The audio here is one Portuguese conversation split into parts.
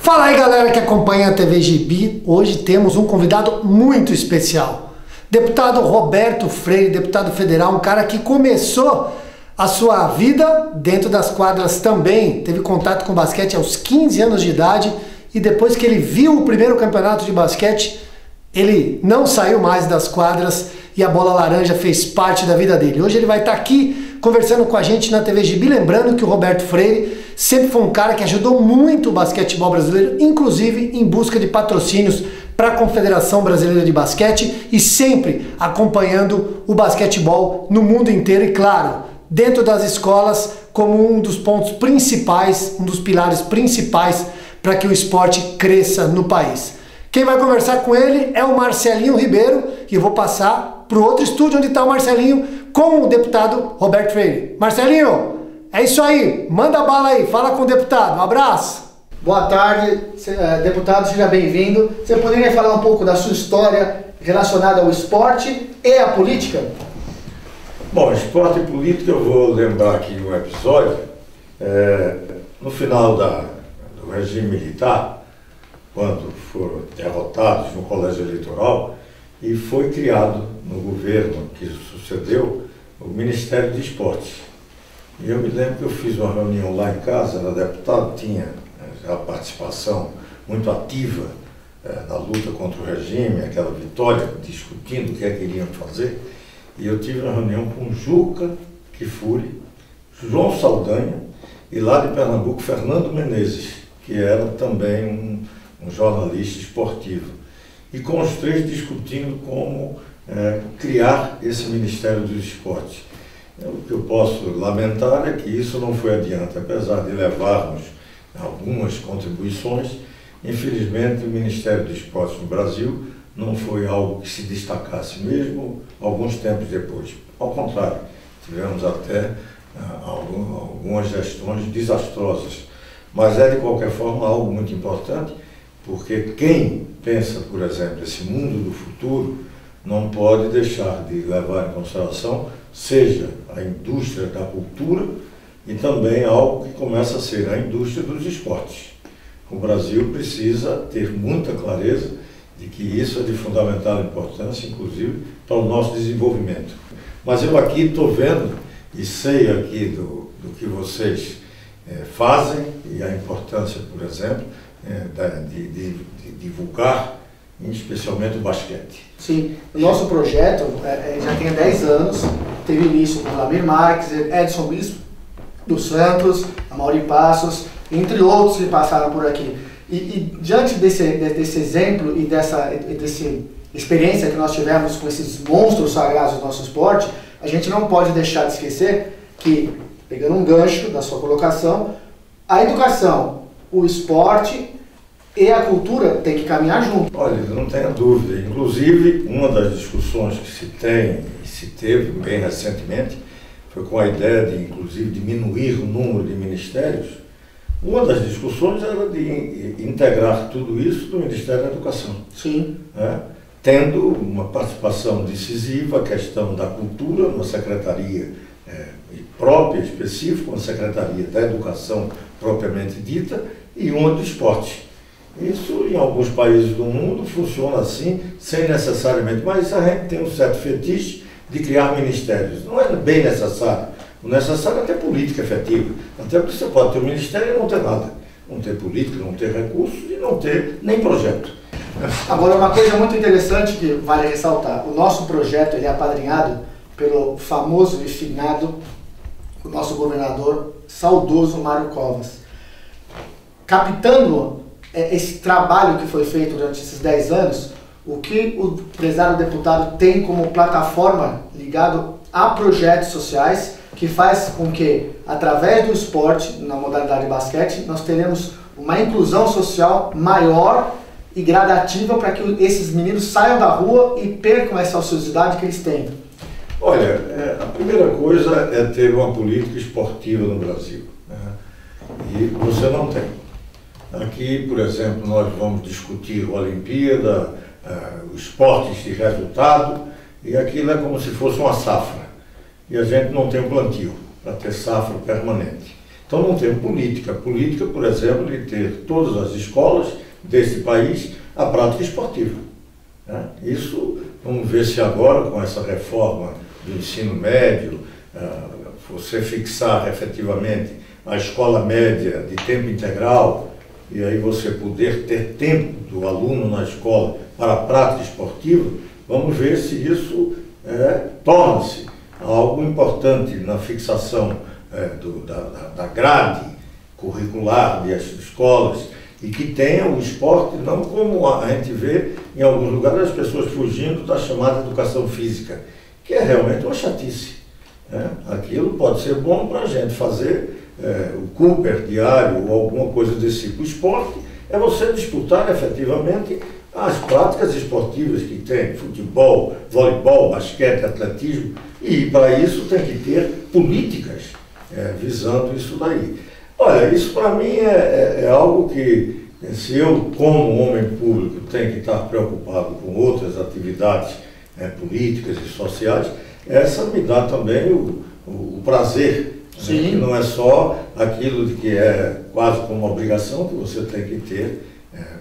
Fala aí, galera que acompanha a TV Gibi. Hoje temos um convidado muito especial. Deputado Roberto Freire, deputado federal, um cara que começou a sua vida dentro das quadras também. Teve contato com basquete aos 15 anos de idade e depois que ele viu o primeiro campeonato de basquete, ele não saiu mais das quadras e a bola laranja fez parte da vida dele. Hoje ele vai estar aqui conversando com a gente na TV Gibi, lembrando que o Roberto Freire sempre foi um cara que ajudou muito o basquetebol brasileiro, inclusive em busca de patrocínios para a Confederação Brasileira de Basquete e sempre acompanhando o basquetebol no mundo inteiro e, claro, dentro das escolas como um dos pontos principais, um dos pilares principais para que o esporte cresça no país. Quem vai conversar com ele é o Marcelinho Ribeiro e eu vou passar para o outro estúdio onde está o Marcelinho com o deputado Roberto Freire. Marcelinho, é isso aí, manda bala aí, fala com o deputado, um abraço. Boa tarde, deputado, seja bem-vindo. Você poderia falar um pouco da sua história relacionada ao esporte e à política? Bom, esporte e política, eu vou lembrar aqui um episódio. No final do regime militar, quando foram derrotados no colégio eleitoral, e foi criado no governo que sucedeu o Ministério de Esportes. E eu me lembro que eu fiz uma reunião lá em casa, era deputado, tinha a participação muito ativa na luta contra o regime, aquela vitória, discutindo o que é que iriam fazer. E eu tive uma reunião com Juca Kfouri, João Saldanha e lá de Pernambuco, Fernando Menezes, que era também um jornalista esportivo. E com os três discutindo como criar esse Ministério dos Esportes. O que eu posso lamentar é que isso não foi adiante, apesar de levarmos algumas contribuições. Infelizmente, o Ministério dos Esportes no Brasil não foi algo que se destacasse mesmo alguns tempos depois. Ao contrário, tivemos até algumas gestões desastrosas. Mas é, de qualquer forma, algo muito importante, porque quem pensa, por exemplo, esse mundo do futuro, não pode deixar de levar em consideração, seja a indústria da cultura e também algo que começa a ser a indústria dos esportes. O Brasil precisa ter muita clareza de que isso é de fundamental importância, inclusive, para o nosso desenvolvimento. Mas eu aqui estou vendo e sei aqui do que vocês fazem e a importância, por exemplo, de divulgar, especialmente o basquete. Sim, o nosso projeto já tem 10 anos, teve início com Vladimir Marques, Edson Bispo dos Santos, Amaury Passos, entre outros que passaram por aqui. E diante desse exemplo e dessa experiência que nós tivemos com esses monstros sagrados do nosso esporte, a gente não pode deixar de esquecer que, pegando um gancho da sua colocação, a educação, o esporte e a cultura tem que caminhar junto. Olha, não tenha dúvida. Inclusive, uma das discussões que se tem e se teve bem recentemente foi com a ideia de, inclusive, diminuir o número de ministérios. Uma das discussões era de integrar tudo isso no Ministério da Educação. Sim. Tendo uma participação decisiva, a questão da cultura, uma secretaria própria, específica, uma secretaria da educação propriamente dita e uma do esporte. Isso em alguns países do mundo funciona assim, sem necessariamente, mas a gente tem um certo fetiche de criar ministérios. Não é bem necessário. O necessário é ter política efetiva. Até porque você pode ter um ministério e não ter nada. Não ter política, não ter recursos e não ter nem projeto. Agora, uma coisa muito interessante que vale ressaltar. O nosso projeto ele é apadrinhado pelo famoso e finado, o nosso governador, saudoso Mário Covas. Captando esse trabalho que foi feito durante esses 10 anos, o que o prezado deputado tem como plataforma ligado a projetos sociais, que faz com que, através do esporte, na modalidade de basquete, nós teremos uma inclusão social maior e gradativa para que esses meninos saiam da rua e percam essa ociosidade que eles têm. Olha, a primeira coisa é ter uma política esportiva no Brasil, e você não tem. Aqui, por exemplo, nós vamos discutir a Olimpíada, os esportes de resultado, e aquilo é como se fosse uma safra. E a gente não tem um plantio para ter safra permanente. Então não tem política. Política, por exemplo, de ter todas as escolas desse país a prática esportiva. Né? Isso, vamos ver se agora, com essa reforma do ensino médio, você fixar efetivamente a escola média de tempo integral, e aí você poder ter tempo do aluno na escola para a prática esportiva, vamos ver se isso torna-se algo importante na fixação da grade curricular das escolas, e que tenha o esporte, não como a gente vê em alguns lugares as pessoas fugindo da chamada educação física, que é realmente uma chatice. Aquilo pode ser bom para a gente fazer o Cooper diário ou alguma coisa desse tipo. O esporte é você disputar efetivamente as práticas esportivas que tem, futebol, voleibol, basquete, atletismo, e para isso tem que ter políticas visando isso daí. Olha, isso para mim é algo que, se eu como homem público tenho que estar preocupado com outras atividades políticas e sociais, essa me dá também o prazer. Sim. Que não é só aquilo de que é quase como uma obrigação que você tem que ter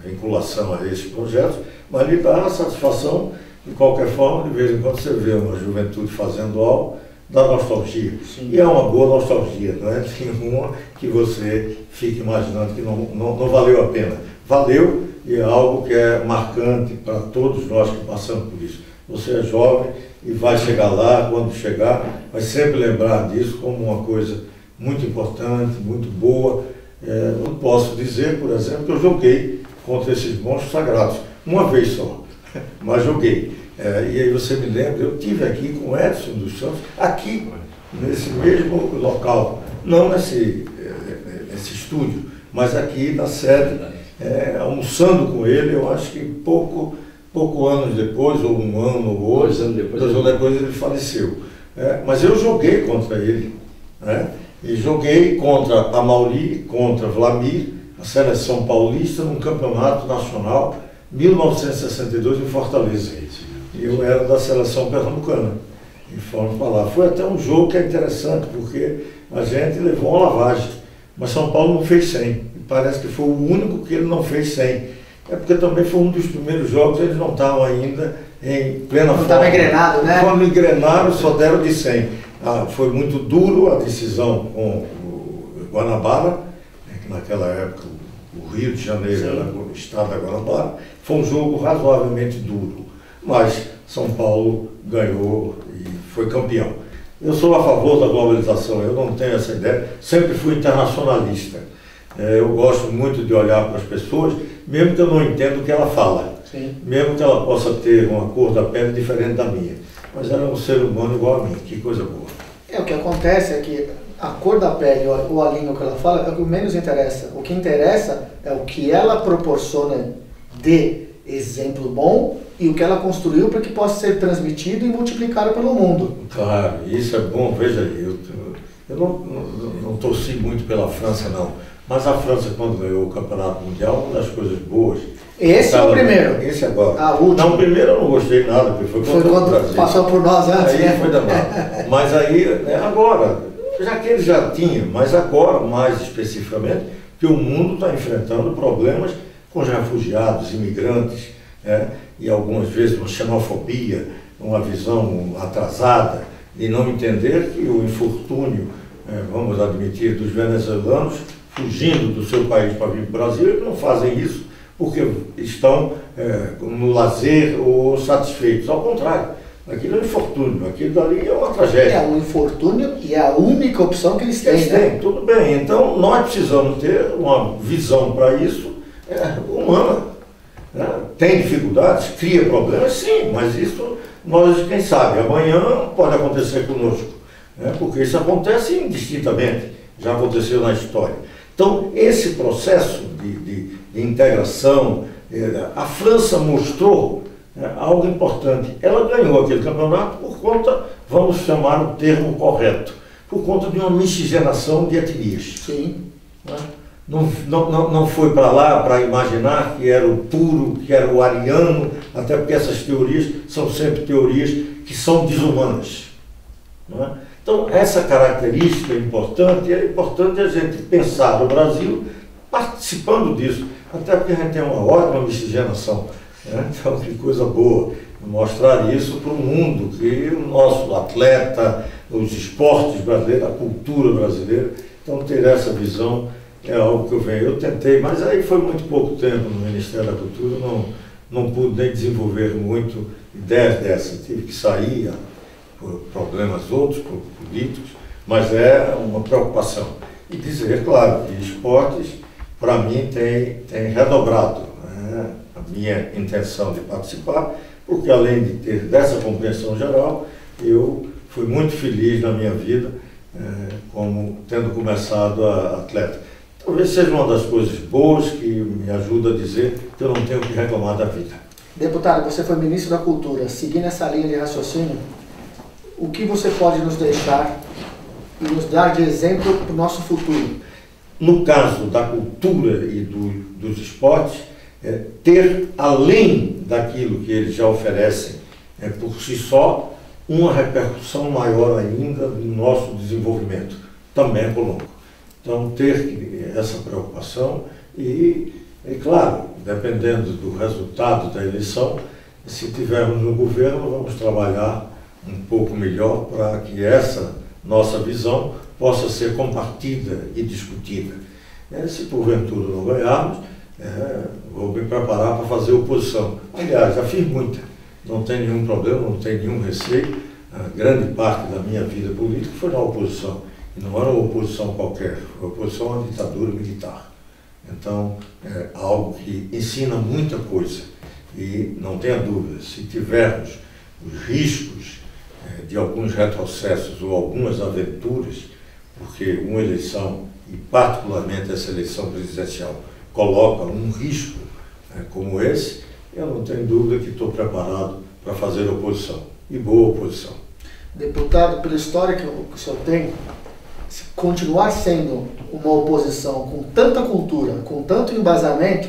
vinculação a esses projetos, mas lhe dá a satisfação, de qualquer forma, de vez em quando você vê uma juventude fazendo algo, dá nostalgia. Sim. E é uma boa nostalgia, não é nenhuma que você fique imaginando que não valeu a pena. Valeu, e é algo que é marcante para todos nós que passamos por isso. Você é jovem e vai chegar lá, quando chegar, vai sempre lembrar disso como uma coisa muito importante, muito boa. Eu posso dizer, por exemplo, que eu joguei contra esses monstros sagrados, uma vez só, mas joguei. E aí você me lembra, eu estive aqui com o Edson dos Santos, aqui, nesse mesmo local, não nesse estúdio, mas aqui na sede, almoçando com ele. Eu acho que pouco anos depois, ou um ano ou 2 anos depois ele faleceu. Mas eu joguei contra ele, e joguei contra a Mauri, contra Vlamir, a seleção paulista, num campeonato nacional, 1962, em Fortaleza. E eu era da seleção pernambucana, e fomos para lá. Foi até um jogo que é interessante, porque a gente levou uma lavagem, mas São Paulo não fez 100, e parece que foi o único que ele não fez 100. É porque também foi um dos primeiros jogos, eles não estavam ainda em plena forma. Não estava engrenado, né? Quando engrenaram, só deram de 100. Foi muito duro a decisão com o Guanabara, que naquela época o Rio de Janeiro era o estado da Guanabara. Foi um jogo razoavelmente duro, mas São Paulo ganhou e foi campeão. Eu sou a favor da globalização, eu não tenho essa ideia, sempre fui internacionalista. Eu gosto muito de olhar para as pessoas, mesmo que eu não entenda o que ela fala. Sim. Mesmo que ela possa ter uma cor da pele diferente da minha. Mas ela é um ser humano igual a mim, que coisa boa. O que acontece é que a cor da pele ou a língua que ela fala é o que menos interessa. O que interessa é o que ela proporciona de exemplo bom e o que ela construiu para que possa ser transmitido e multiplicado pelo mundo. Claro, isso é bom. Veja aí, eu não torci muito pela França, não. Mas a França, quando ganhou o Campeonato Mundial, uma das coisas boas... Esse é o primeiro? Esse agora. A última. Não, o primeiro eu não gostei nada, porque foi contra o Brasil. Passou por nós antes, aí foi danado. Mas aí, agora, já que ele já tinha, mas agora, mais especificamente, que o mundo está enfrentando problemas com os refugiados, imigrantes, e algumas vezes uma xenofobia, uma visão atrasada, e não entender que o infortúnio, vamos admitir, dos venezuelanos, fugindo do seu país para vir para o Brasil, eles não fazem isso porque estão no lazer ou satisfeitos. Ao contrário, aquilo é um infortúnio, aquilo dali é uma tragédia. É um infortúnio e é a única opção que eles têm. Eles têm, tudo bem. Então, nós precisamos ter uma visão para isso humana. Tem dificuldades, cria problemas, sim, mas isso nós, quem sabe, amanhã pode acontecer conosco, porque isso acontece indistintamente, já aconteceu na história. Então, esse processo de integração, a França mostrou algo importante. Ela ganhou aquele campeonato por conta, vamos chamar o termo correto, por conta de uma miscigenação de etnias. Sim. Não foi para lá para imaginar que era o puro, que era o ariano, até porque essas teorias são sempre teorias que são desumanas. Então, essa característica é importante, e é importante a gente pensar o Brasil participando disso, até porque a gente tem uma ótima miscigenação, né? Então, que coisa boa mostrar isso para o mundo, que o nosso atleta, os esportes brasileiros, a cultura brasileira, então ter essa visão é algo que eu tentei, mas aí foi muito pouco tempo no Ministério da Cultura, não pude nem desenvolver muito ideias dessas, tive que sair por problemas outros, por políticos, mas é uma preocupação. E dizer, claro, que esportes, para mim, tem redobrado, né, a minha intenção de participar, porque além de ter dessa compreensão geral, eu fui muito feliz na minha vida, como tendo começado a atleta. Talvez seja uma das coisas boas que me ajuda a dizer que eu não tenho que reclamar da vida. Deputado, você foi ministro da Cultura. Seguindo essa linha de raciocínio, o que você pode nos deixar e nos dar de exemplo para o nosso futuro? No caso da cultura e dos esportes, ter, além daquilo que eles já oferecem por si só, uma repercussão maior ainda no nosso desenvolvimento, também econômico. Então, ter essa preocupação e claro, dependendo do resultado da eleição, se tivermos no governo, vamos trabalhar um pouco melhor para que essa nossa visão possa ser compartida e discutida. Se porventura não ganharmos, vou me preparar para fazer oposição. Aliás, já fiz muita, não tem nenhum problema, não tem nenhum receio. A grande parte da minha vida política foi na oposição. E não era uma oposição qualquer, foi uma oposição à ditadura militar. Então, é algo que ensina muita coisa. E não tenha dúvida, se tivermos os riscos de alguns retrocessos ou algumas aventuras, porque uma eleição, e particularmente essa eleição presidencial, coloca um risco como esse, eu não tenho dúvida que estou preparado para fazer oposição, e boa oposição. Deputado, pela história que o senhor tem, se continuar sendo uma oposição com tanta cultura, com tanto embasamento,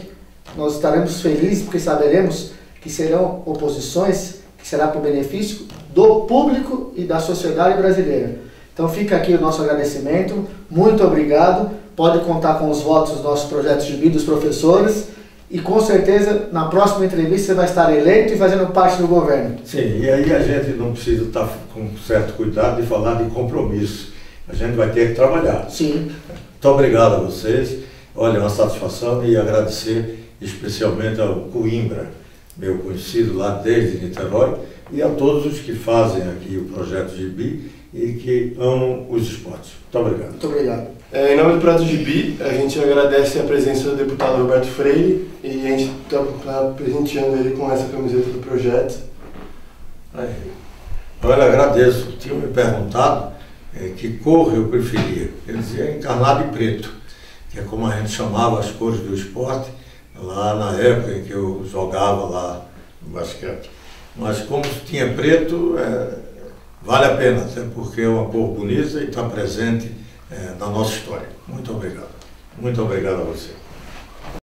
nós estaremos felizes porque saberemos que serão oposições que será para o benefício do público e da sociedade brasileira. Então fica aqui o nosso agradecimento, muito obrigado, pode contar com os votos dos nossos projetos de vida dos professores e com certeza na próxima entrevista você vai estar eleito e fazendo parte do governo. Sim, e aí a gente não precisa estar com certo cuidado de falar de compromisso, a gente vai ter que trabalhar. Sim. Muito obrigado a vocês, olha, é uma satisfação e agradecer especialmente ao Coimbra, meu conhecido lá desde Niterói, e a todos os que fazem aqui o Projeto GB e que amam os esportes. Muito obrigado. Muito obrigado. Em nome do Projeto GB, a gente agradece a presença do deputado Roberto Freire e a gente está presenteando ele com essa camiseta do projeto. Olha, agradeço. Tinha me perguntado que cor eu preferia. Ele dizia encarnado e preto, que é como a gente chamava as cores do esporte lá na época em que eu jogava lá no basquete. Mas como tinha preto, vale a pena, até porque é uma cor bonita e está presente na nossa história. Muito obrigado. Muito obrigado a você.